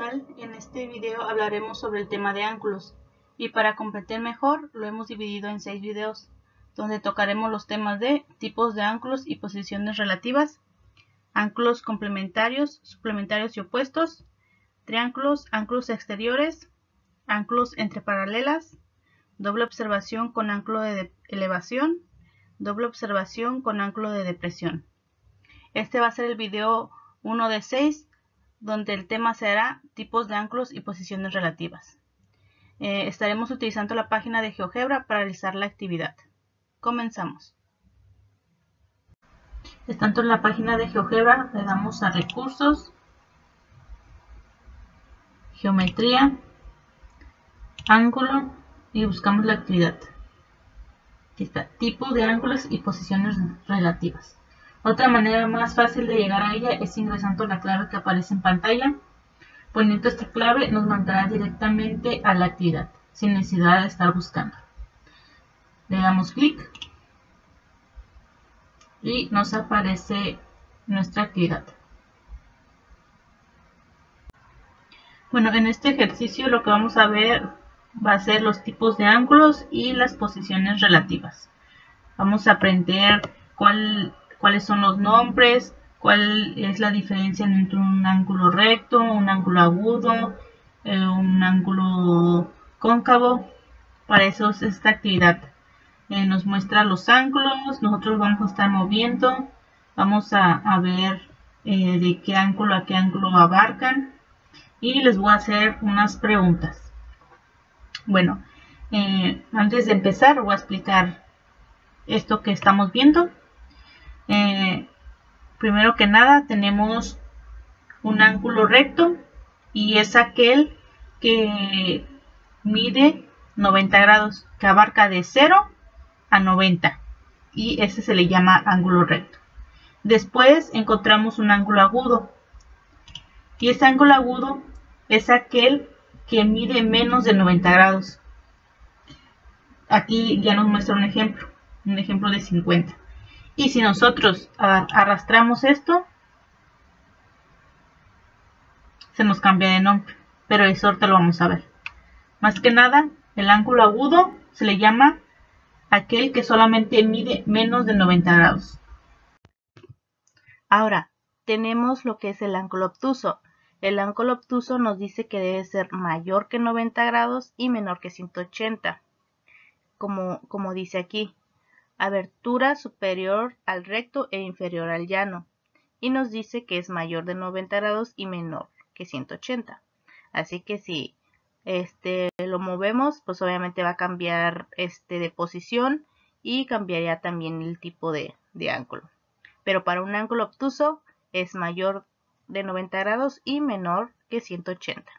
tal? En este video hablaremos sobre el tema de ángulos y para comprender mejor lo hemos dividido en 6 videos donde tocaremos los temas de tipos de ángulos y posiciones relativas, ángulos complementarios, suplementarios y opuestos, triángulos, ángulos exteriores, ángulos entre paralelas, doble observación con ángulo de elevación, doble observación con ángulo de depresión. Este va a ser el video 1 de 6 donde el tema será tipos de ángulos y posiciones relativas. Estaremos utilizando la página de GeoGebra para realizar la actividad. Comenzamos. Estando en la página de GeoGebra, le damos a recursos, geometría, ángulo y buscamos la actividad. Aquí está, tipo de ángulos y posiciones relativas. Otra manera más fácil de llegar a ella es ingresando la clave que aparece en pantalla. Poniendo esta clave nos mandará directamente a la actividad, sin necesidad de estar buscando. Le damos clic y nos aparece nuestra actividad. Bueno, en este ejercicio lo que vamos a ver va a ser los tipos de ángulos y las posiciones relativas. Vamos a aprender cuáles son los nombres, cuál es la diferencia entre un ángulo recto, un ángulo agudo, un ángulo cóncavo. Para eso es esta actividad. Nos muestra los ángulos, nosotros vamos a estar moviendo, vamos a ver de qué ángulo a qué ángulo abarcan y les voy a hacer unas preguntas. Bueno, antes de empezar voy a explicar esto que estamos viendo. Primero que nada tenemos un ángulo recto y es aquel que mide 90 grados, que abarca de 0 a 90 y ese se le llama ángulo recto. Después encontramos un ángulo agudo y ese ángulo agudo es aquel que mide menos de 90 grados. Aquí ya nos muestra un ejemplo de 50. Y si nosotros arrastramos esto, se nos cambia de nombre, pero eso ahorita lo vamos a ver. Más que nada, el ángulo agudo se le llama aquel que solamente mide menos de 90 grados. Ahora, tenemos lo que es el ángulo obtuso. El ángulo obtuso nos dice que debe ser mayor que 90 grados y menor que 180. Como dice aquí, abertura superior al recto e inferior al llano. Y nos dice que es mayor de 90 grados y menor que 180. Así que si lo movemos, pues obviamente va a cambiar de posición y cambiaría también el tipo de ángulo. Pero para un ángulo obtuso es mayor de 90 grados y menor que 180.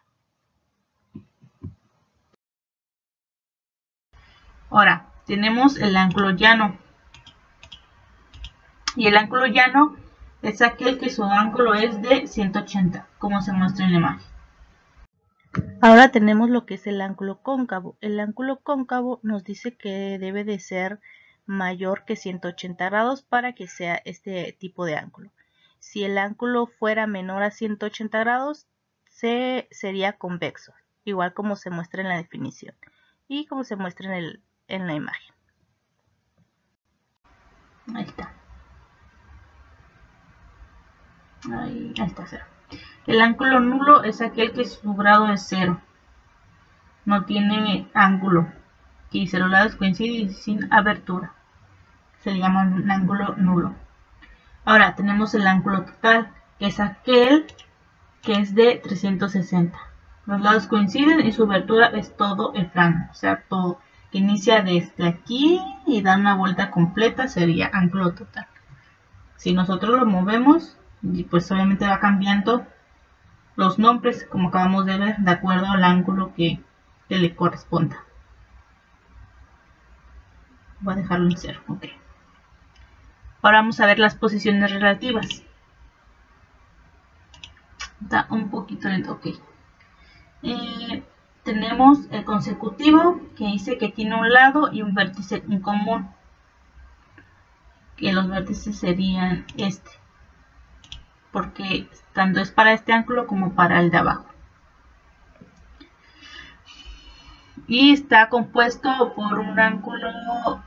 Ahora, tenemos el ángulo llano. Y el ángulo llano es aquel que su ángulo es de 180, como se muestra en la imagen. Ahora tenemos lo que es el ángulo cóncavo. El ángulo cóncavo nos dice que debe de ser mayor que 180 grados para que sea este tipo de ángulo. Si el ángulo fuera menor a 180 grados, sería convexo, igual como se muestra en la definición y como se muestra en la imagen. Ahí está. Ahí está 0. El ángulo nulo es aquel que su grado es 0. No tiene ángulo. Y 0 lados coinciden sin abertura. Se le llama un ángulo nulo. Ahora tenemos el ángulo total, que es aquel que es de 360. Los lados coinciden y su abertura es todo el plano. O sea, todo que inicia desde aquí y da una vuelta completa sería ángulo total. Si nosotros lo movemos, pues obviamente va cambiando los nombres, como acabamos de ver, de acuerdo al ángulo que le corresponda. Voy a dejarlo en 0. Ok. Ahora vamos a ver las posiciones relativas. Está un poquito lento. Ok. Tenemos el consecutivo, que dice que tiene un lado y un vértice en común. Que los vértices serían porque tanto es para este ángulo como para el de abajo. y está compuesto por un ángulo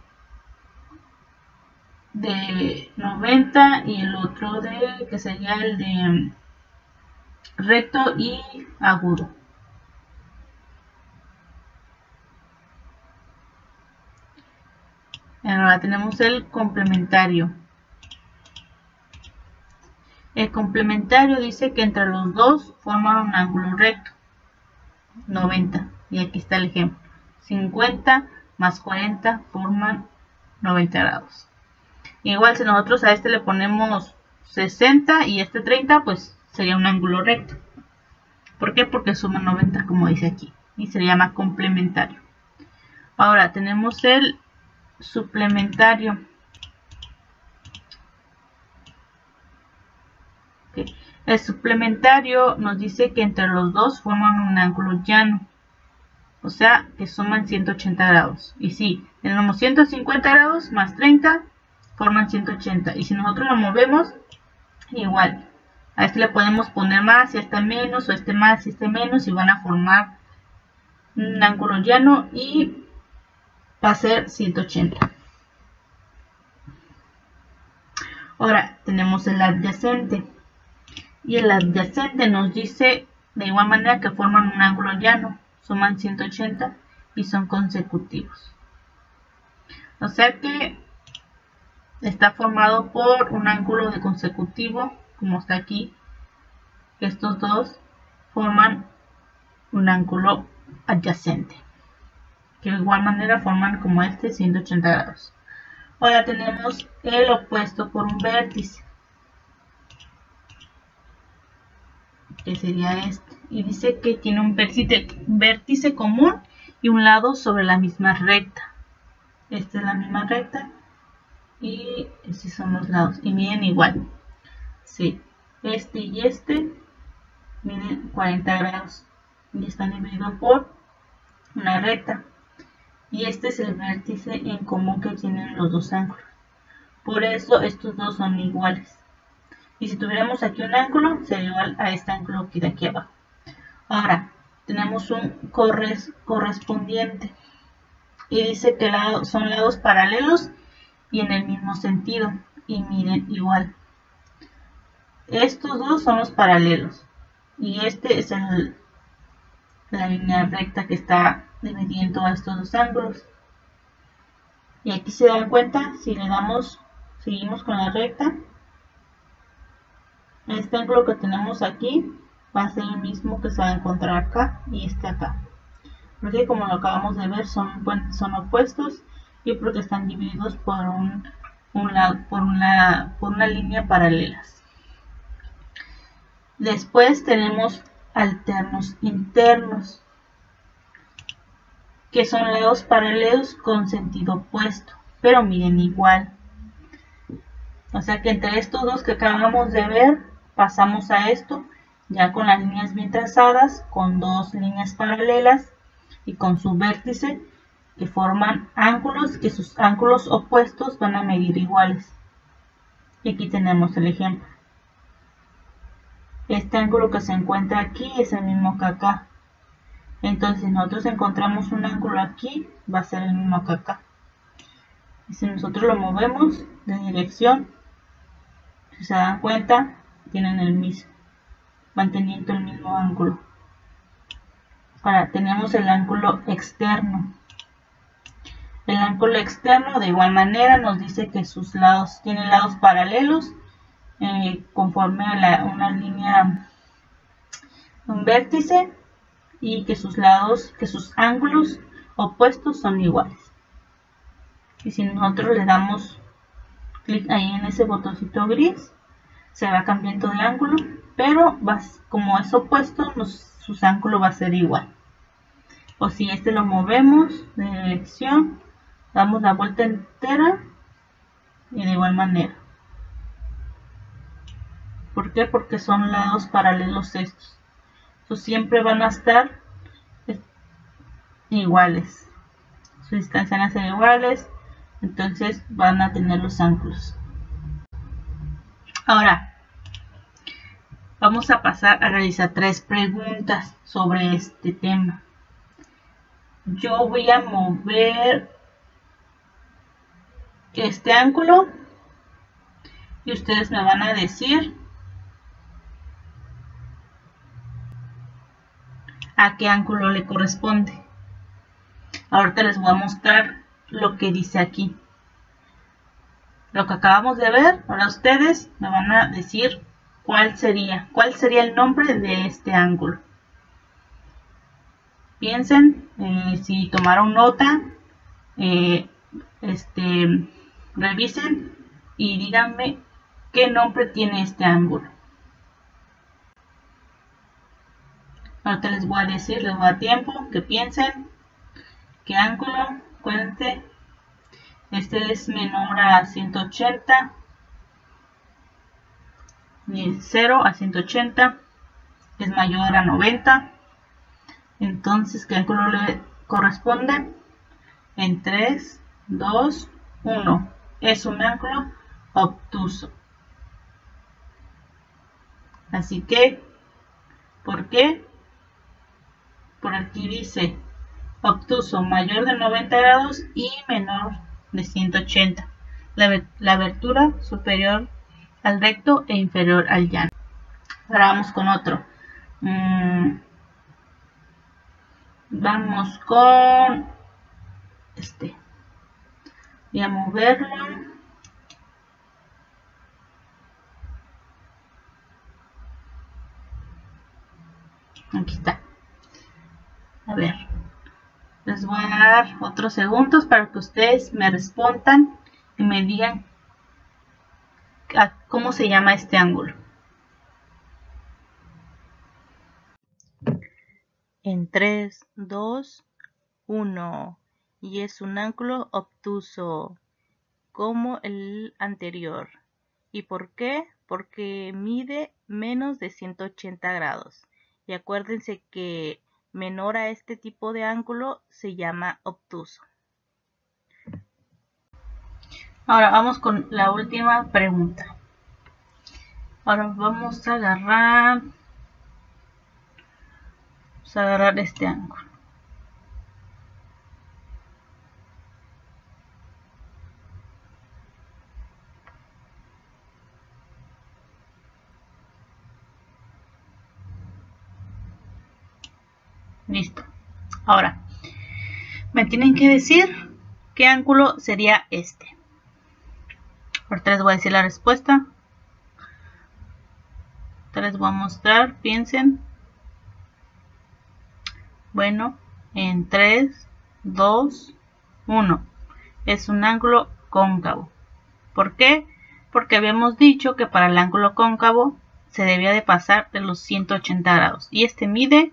de 90 y el otro de que sería el de recto y agudo. Ahora tenemos el complementario. El complementario dice que entre los dos forman un ángulo recto, 90. Y aquí está el ejemplo. 50 más 40 forman 90 grados. Igual si nosotros a este le ponemos 60 y este 30, pues sería un ángulo recto. ¿Por qué? Porque suman 90 como dice aquí. Y se llama complementario. Ahora tenemos el suplementario. Okay. El suplementario nos dice que entre los dos forman un ángulo llano. O sea, que suman 180 grados. Y si tenemos 150 grados más 30, forman 180. Y si nosotros lo movemos, igual. A este le podemos poner más, y a este menos, o este más, y este menos, y van a formar un ángulo llano y va a ser 180. Ahora tenemos el adyacente. Y el adyacente nos dice de igual manera que forman un ángulo llano. Suman 180 y son consecutivos. O sea que está formado por un ángulo de consecutivo, como está aquí. Estos dos forman un ángulo adyacente, que de igual manera forman como este 180 grados. Ahora tenemos el opuesto por un vértice, que sería este. Y dice que tiene un vértice común y un lado sobre la misma recta. Esta es la misma recta y estos son los lados y miden igual. Sí, este y este miden 40 grados y están divididos por una recta. Y este es el vértice en común que tienen los dos ángulos. Por eso estos dos son iguales. Y si tuviéramos aquí un ángulo, sería igual a este ángulo que de aquí abajo. Ahora, tenemos un correspondiente. Y dice que son lados paralelos y en el mismo sentido. Y miden igual. Estos dos son los paralelos. Y este es la línea recta que está dividiendo a estos dos ángulos. Y aquí se dan cuenta, si le damos, seguimos con la recta. Este ángulo que tenemos aquí va a ser el mismo que se va a encontrar acá y este acá. Porque como lo acabamos de ver son opuestos y porque están divididos por una línea paralelas. Después tenemos alternos internos, que son lados paralelos con sentido opuesto, pero miden igual. O sea que entre estos dos que acabamos de ver, pasamos a esto, ya con las líneas bien trazadas, con dos líneas paralelas y con su vértice, que forman ángulos, que sus ángulos opuestos van a medir iguales. Y aquí tenemos el ejemplo. Este ángulo que se encuentra aquí es el mismo que acá. Entonces, si nosotros encontramos un ángulo aquí, va a ser el mismo que acá. Y si nosotros lo movemos de dirección, si se dan cuenta, tienen el mismo, manteniendo el mismo ángulo. Ahora tenemos el ángulo externo. El ángulo externo de igual manera nos dice que sus lados tienen lados paralelos conforme a una línea, un vértice, y que sus ángulos opuestos son iguales. Y si nosotros le damos clic ahí en ese botoncito gris, se va cambiando de ángulo, pero como es opuesto, su ángulo va a ser igual. O si este lo movemos de dirección, damos la vuelta entera y de igual manera. ¿Por qué? Porque son lados paralelos estos. Entonces siempre van a estar iguales. Sus distancias van a ser iguales, entonces van a tener los ángulos. Ahora, vamos a pasar a realizar 3 preguntas sobre este tema. yo voy a mover este ángulo y ustedes me van a decir a qué ángulo le corresponde. Ahorita les voy a mostrar lo que dice aquí. Lo que acabamos de ver, ahora ustedes me van a decir cuál sería el nombre de este ángulo. Piensen, si tomaron nota, revisen y díganme qué nombre tiene este ángulo. Ahorita les voy a decir, les voy a dar tiempo que piensen qué ángulo. Acuérdense, este es menor a 180, 0 a 180, es mayor a 90. Entonces, ¿qué ángulo le corresponde? En 3, 2, 1. Es un ángulo obtuso. Así que, ¿por qué? Por aquí dice obtuso mayor de 90 grados y menor de 180. La abertura superior al recto e inferior al llano. Ahora vamos con otro. Vamos con este. Voy a moverlo. Aquí está. A ver. Les voy a dar otros segundos para que ustedes me respondan y me digan cómo se llama este ángulo. En 3, 2, 1. Y es un ángulo obtuso, como el anterior. ¿Y por qué? Porque mide menos de 180 grados. Y acuérdense que menor a este tipo de ángulo se llama obtuso. Ahora vamos con la última pregunta. Ahora vamos a agarrar este ángulo. Listo. Ahora, me tienen que decir qué ángulo sería este. Ahorita les voy a decir la respuesta. Ahorita les voy a mostrar, piensen. Bueno, en 3, 2, 1. Es un ángulo cóncavo. ¿Por qué? Porque habíamos dicho que para el ángulo cóncavo se debía de pasar de los 180 grados. Y este mide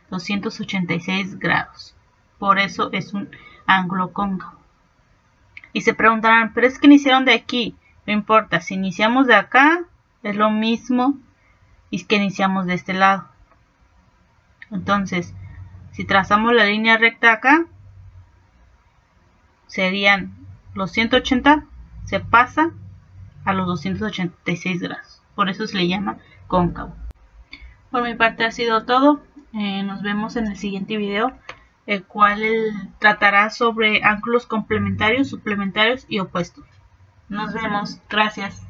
286 grados. Por eso es un ángulo cóncavo. Y se preguntarán, pero es que iniciaron de aquí. No importa, si iniciamos de acá, es lo mismo que iniciamos de este lado. Entonces, si trazamos la línea recta acá, serían los 180, se pasa a los 286 grados. Por eso se le llama cóncavo. Por mi parte ha sido todo. Nos vemos en el siguiente video, el cual tratará sobre ángulos complementarios, suplementarios y opuestos. Nos vemos. Gracias.